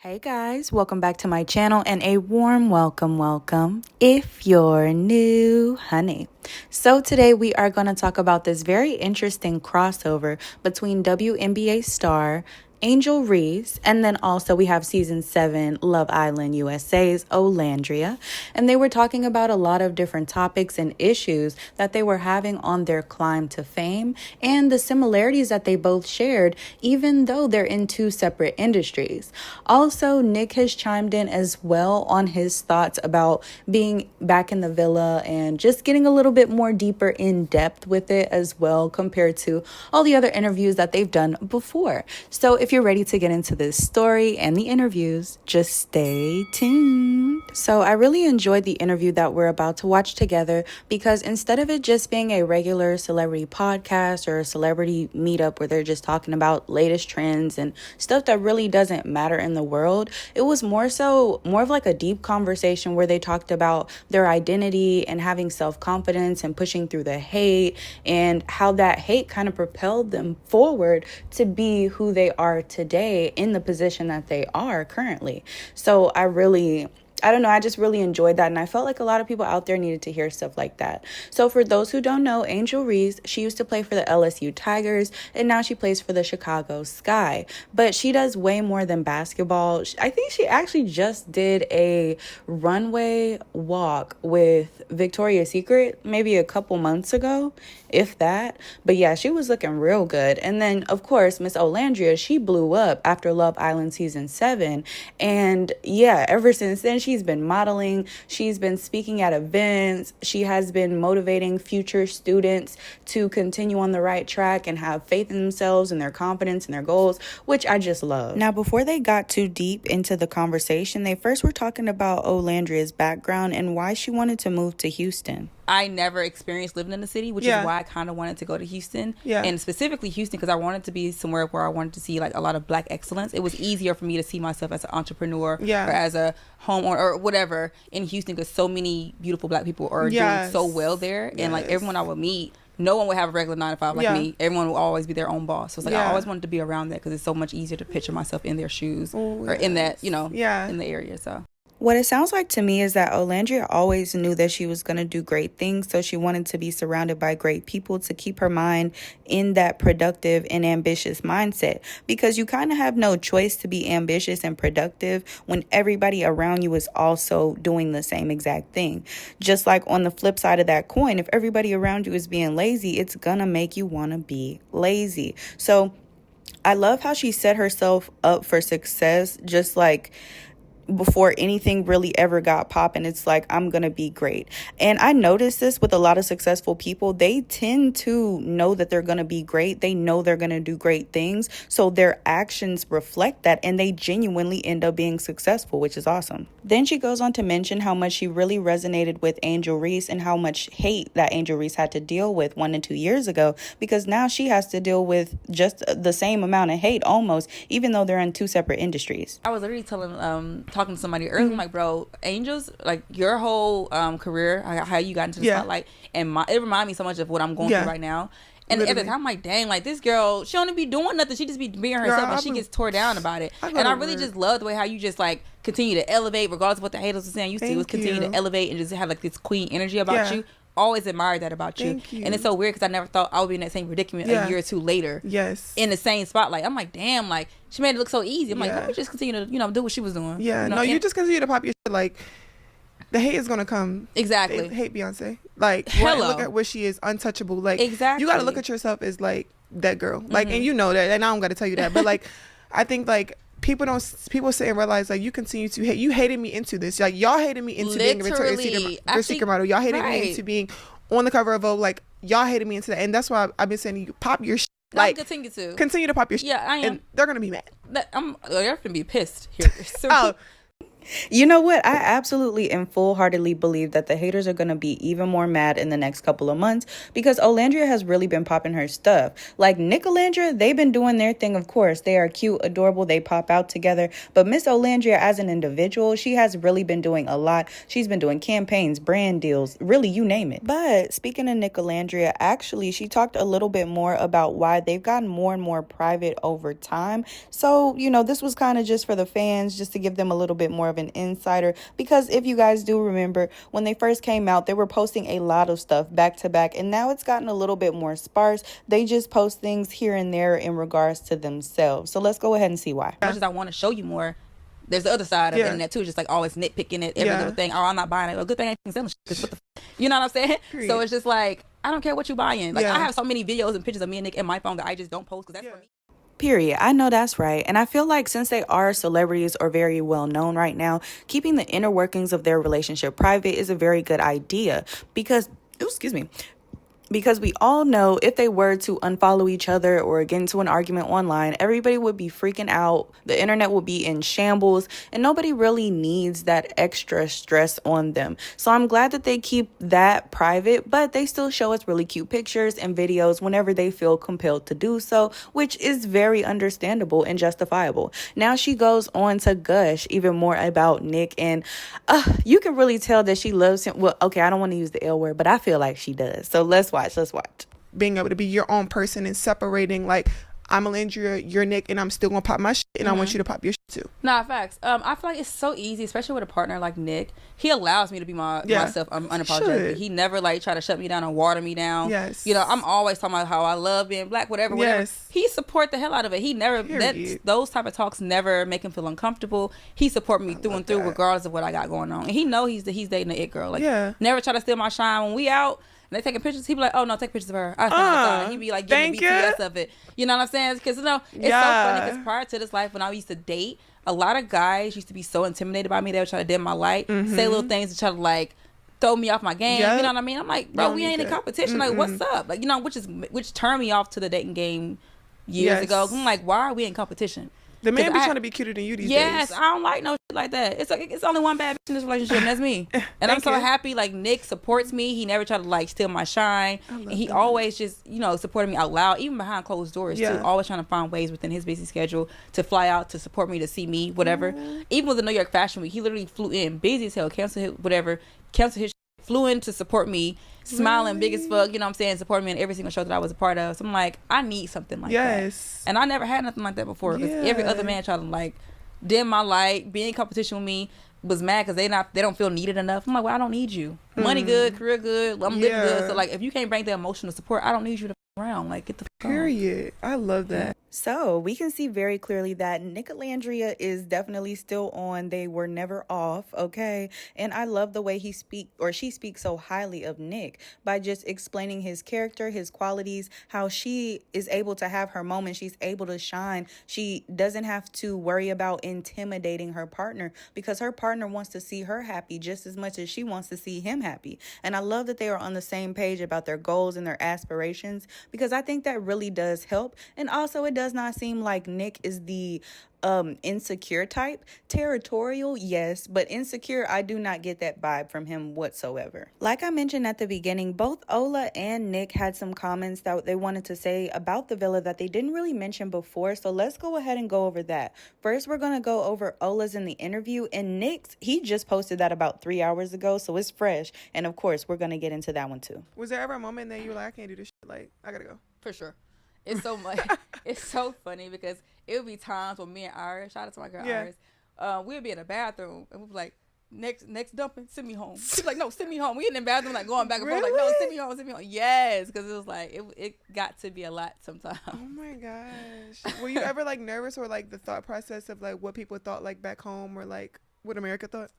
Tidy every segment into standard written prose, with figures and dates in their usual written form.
Hey guys, welcome back to my channel and a warm welcome if you're new, honey. So today we are going to talk about this very interesting crossover between WNBA star Angel Reese, and then also we have season 7 Love Island USA's Olandria, and they were talking about a lot of different topics and issues that they were having on their climb to fame and the similarities that they both shared, even though they're in two separate industries. Also, Nick has chimed in as well on his thoughts about being back in the villa and just getting a little bit more deeper in depth with it as well compared to all the other interviews that they've done before. So if you're ready to get into this story and the interviews, just stay tuned. So I really enjoyed the interview that we're about to watch together because instead of it just being a regular celebrity podcast or a celebrity meetup where they're just talking about latest trends and stuff that really doesn't matter in the world, it was more of like a deep conversation where they talked about their identity and having self-confidence and pushing through the hate and how that hate kind of propelled them forward to be who they are today in the position that they are currently. So I just really enjoyed that. And I felt like a lot of people out there needed to hear stuff like that. So for those who don't know, Angel Reese, she used to play for the LSU Tigers and now she plays for the Chicago Sky. But she does way more than basketball. I think she actually just did a runway walk with Victoria's Secret maybe a couple months ago, if that. But yeah, she was looking real good. And then, of course, Miss Olandria, she blew up after Love Island season 7. And yeah, ever since then, she's been modeling. She's been speaking at events. She has been motivating future students to continue on the right track and have faith in themselves and their confidence and their goals, which I just love. Now, before they got too deep into the conversation, they first were talking about Olandria's background and why she wanted to move to Houston. I never experienced living in the city, which is why I kind of wanted to go to Houston. And specifically Houston because I wanted to be somewhere where I wanted to see like a lot of Black excellence. It was easier for me to see myself as an entrepreneur or as a homeowner or whatever in Houston because so many beautiful Black people are doing so well there. And like everyone I would meet, no one would have a regular 9 to 5 like me. Everyone will always be their own boss. So it's like I always wanted to be around that because it's so much easier to picture myself in their shoes or in that, in the area. So what it sounds like to me is that Olandria always knew that she was going to do great things, so she wanted to be surrounded by great people to keep her mind in that productive and ambitious mindset, because you kind of have no choice to be ambitious and productive when everybody around you is also doing the same exact thing. Just like on the flip side of that coin, if everybody around you is being lazy, it's going to make you want to be lazy. So I love how she set herself up for success, just like before anything really ever got popping. It's like, I'm gonna be great. And I noticed this with a lot of successful people. They tend to know that they're gonna be great. They know they're gonna do great things, so their actions reflect that, and they genuinely end up being successful, which is awesome. Then she goes on to mention how much she really resonated with Angel Reese and how much hate that Angel Reese had to deal with 1 and 2 years ago, because now she has to deal with just the same amount of hate almost, even though they're in two separate industries. I was literally talking to somebody earlier, I'm like, bro, Angels, like your whole career, how you got into the spotlight, and it reminded me so much of what I'm going through right now. And at the time, I'm like, dang, like this girl, she don't be doing nothing. She just be being herself, and she gets tore down about it. And I really just love the way how you just like continue to elevate, regardless of what the haters are saying. You see, was continue to elevate and just have like this queen energy about you. Always admired that about you. And it's so weird because I never thought I would be in that same predicament a year or two later. In the same spotlight. I'm like, damn, like she made it look so easy. I'm like, let me just continue to, do what she was doing. You just continue to pop your shit. Like the hate is gonna come. Exactly. They hate Beyonce. Like look at where she is, untouchable. Like you gotta look at yourself as like that girl. Like and you know that, and I don't gotta tell you that. But like I think like people sit and realize like you continue to hate. You hated me into this. Like y'all hated me into being a Victoria's Secret model. Y'all hated me into being on the cover of Vogue. Like y'all hated me into that, and that's why I've been saying you pop your shit. Like continue to pop your shit. Yeah, I am. And they're gonna be mad. They're gonna be pissed here. You know what? I absolutely and full-heartedly believe that the haters are going to be even more mad in the next couple of months because Olandria has really been popping her stuff. Like Nick Olandria, they've been doing their thing, of course. They are cute, adorable, they pop out together. But Miss Olandria as an individual, she has really been doing a lot. She's been doing campaigns, brand deals, really you name it. But speaking of Nick Olandria, actually, she talked a little bit more about why they've gotten more and more private over time. So, this was kind of just for the fans, just to give them a little bit more of an insider, because if you guys do remember, when they first came out, they were posting a lot of stuff back to back, and now it's gotten a little bit more sparse. They just post things here and there in regards to themselves. So let's go ahead and see why. As much as I want to show you more, there's the other side of the internet too, just like always nitpicking it, every little thing. Oh, I'm not buying it. A good thing I ain't selling shit. What the you know what I'm saying? Period. So it's just like, I don't care what you buying. Like I have so many videos and pictures of me and Nick in my phone that I just don't post because that's for me. Period. I know that's right. And I feel like since they are celebrities or very well known right now, keeping the inner workings of their relationship private is a very good idea because we all know if they were to unfollow each other or get into an argument online, everybody would be freaking out. The internet would be in shambles and nobody really needs that extra stress on them. So I'm glad that they keep that private, but they still show us really cute pictures and videos whenever they feel compelled to do so, which is very understandable and justifiable. Now she goes on to gush even more about Nick, and you can really tell that she loves him. Well, okay, I don't want to use the L word, but I feel like she does. So let's watch. Being able to be your own person and separating, like, I'm Olandria, you're Nick, and I'm still gonna pop my shit, and I want you to pop your shit too. Nah, facts. I feel like it's so easy, especially with a partner like Nick. He allows me to be myself. I'm unapologetic. He never try to shut me down or water me down. Yes. I'm always talking about how I love being black, whatever. Yes. He support the hell out of it. He never those type of talks never make him feel uncomfortable. He support me through and through, regardless of what I got going on. And he know he's dating the it girl. Like never try to steal my shine when we out. And they taking pictures. He be like, "Oh no, take pictures of her." He be like getting the BTS of it. You know what I'm saying? Because it's so funny. Because prior to this life, when I used to date, a lot of guys used to be so intimidated by me. They would try to dim my light, say little things to try to like throw me off my game. You know what I mean? I'm like, bro, we ain't in competition. Like, what's up? Like, which turned me off to the dating game years ago. I'm like, why are we in competition? The man be trying to be cuter than you these days. Yes, I don't like no shit like that. It's like it's only one bad bitch in this relationship, and that's me. And I'm so happy. Like Nick supports me. He never tried to like steal my shine, and he always just supported me out loud, even behind closed doors too. Always trying to find ways within his busy schedule to fly out to support me, to see me, whatever. Even with the New York Fashion Week, he literally flew in, busy as hell, canceled his. Flew in to support me, smiling big as fuck, supporting me in every single show that I was a part of. So I'm like, I need something like that. And I never had nothing like that before, because every other man tried to like dim my light, be in competition with me, was mad because they don't feel needed enough. I'm like, well, I don't need you. Money good, career good, I'm living good. So like, if you can't bring the emotional support, I don't need you to around. Like, get the period. I love that. So we can see very clearly that Nick Olandria is definitely still on. They were never off, okay? And I love the way she speaks so highly of Nick by just explaining his character, his qualities, how she is able to have her moment. She's able to shine. She doesn't have to worry about intimidating her partner because her partner wants to see her happy just as much as she wants to see him happy. And I love that they are on the same page about their goals and their aspirations, because I think that really does help. And also, it does not seem like Nick is the insecure type. Territorial, yes, but insecure, I do not get that vibe from him whatsoever. Like I mentioned at the beginning, both Ola and Nick had some comments that they wanted to say about the villa that they didn't really mention before, so let's go ahead and go over that. First, we're going to go over Ola's in the interview, and Nick's, he just posted that about 3 hours ago, so it's fresh, and of course, we're going to get into that one too. Was there ever a moment that you were like, I can't do this shit, like, I gotta go? For sure. It's so much. It's so funny because it would be times when me and Iris, shout out to my girl Iris, we would be in the bathroom and we'd be like, next dumping, send me home. She's like, no, send me home. We in the bathroom like going back and forth like, no, send me home. Yes, because it was like it got to be a lot sometimes. Oh my gosh. Were you ever like nervous, or like the thought process of like what people thought like back home, or like what America thought?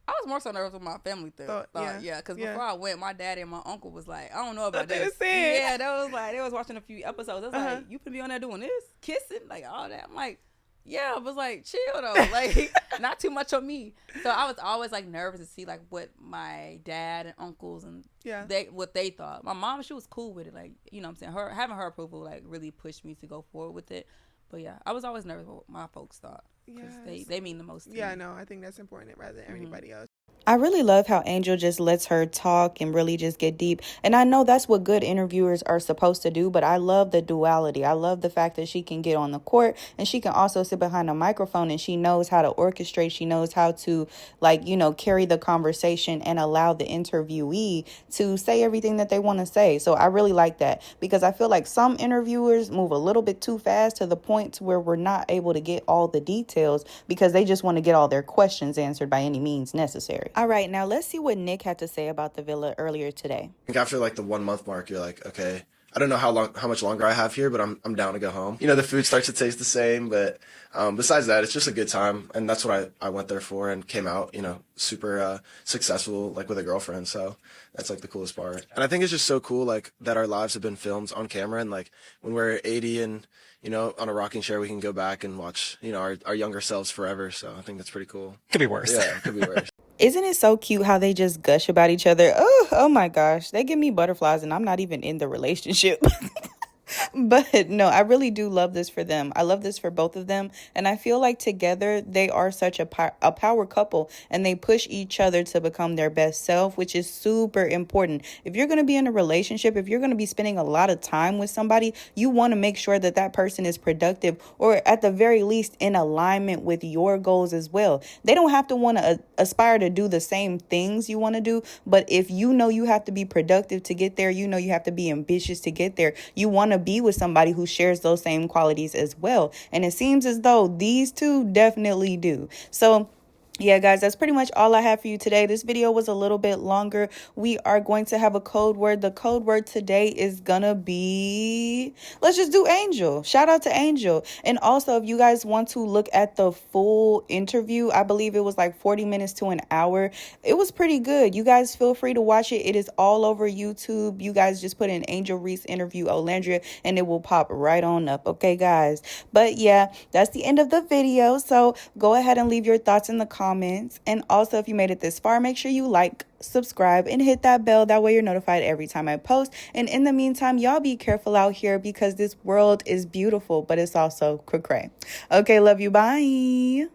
I was more so nervous with my family thought. Because before I went, my daddy and my uncle was like, I don't know about this. Yeah, that was like, they was watching a few episodes. I was like, you could be on there doing this, kissing, like all that. I'm like, yeah, I was like, chill though, like not too much on me. So I was always like nervous to see like what my dad and uncles and what they thought. My mom, she was cool with it, like, you know what I'm saying, having her approval like really pushed me to go forward with it. But yeah, I was always nervous what my folks thought. because they mean the most to me. I know. I think that's important rather than anybody else. I really love how Angel just lets her talk and really just get deep. And I know that's what good interviewers are supposed to do, but I love the duality. I love the fact that she can get on the court and she can also sit behind a microphone, and she knows how to orchestrate. She knows how to, carry the conversation and allow the interviewee to say everything that they want to say. So I really like that, because I feel like some interviewers move a little bit too fast to the point to where we're not able to get all the details because they just want to get all their questions answered by any means necessary. All right, now let's see what Nick had to say about the villa earlier today. I think after the 1 month mark, you're like, okay, I don't know how much longer I have here, but I'm down to go home. The food starts to taste the same, but besides that, it's just a good time, and that's what I went there for and came out, super successful, with a girlfriend. So that's the coolest part. And I think it's just so cool, that our lives have been filmed on camera, and when we're 80 and on a rocking chair, we can go back and watch, our younger selves forever. So I think that's pretty cool. Could be worse. Yeah, it could be worse. Isn't it so cute how they just gush about each other? Oh my gosh. They give me butterflies and I'm not even in the relationship. But no, I really do love this for them. I love this for both of them. And I feel like together they are such a power couple, and they push each other to become their best self, which is super important. If you're going to be in a relationship, if you're going to be spending a lot of time with somebody, you want to make sure that that person is productive, or at the very least in alignment with your goals as well. They don't have to want to aspire to do the same things you want to do. But if you know you have to be productive to get there, you know you have to be ambitious to get there, you want to be with somebody who shares those same qualities as well. And it seems as though these two definitely do. So yeah, guys, that's pretty much all I have for you today. This video was a little bit longer. We are going to have a code word. The code word today is gonna be, let's just do Angel. Shout out to Angel. And also, if you guys want to look at the full interview, I believe it was 40 minutes to an hour. It was pretty good. You guys feel free to watch it. It is all over YouTube. You guys just put in Angel Reese interview Olandria and it will pop right on up. Okay, guys. But yeah, that's the end of the video. So go ahead and leave your thoughts in the comments. And also, if you made it this far, make sure you like, subscribe, and hit that bell. That way you're notified every time I post. And in the meantime, y'all be careful out here, because this world is beautiful, but it's also cray. Okay, love you. Bye.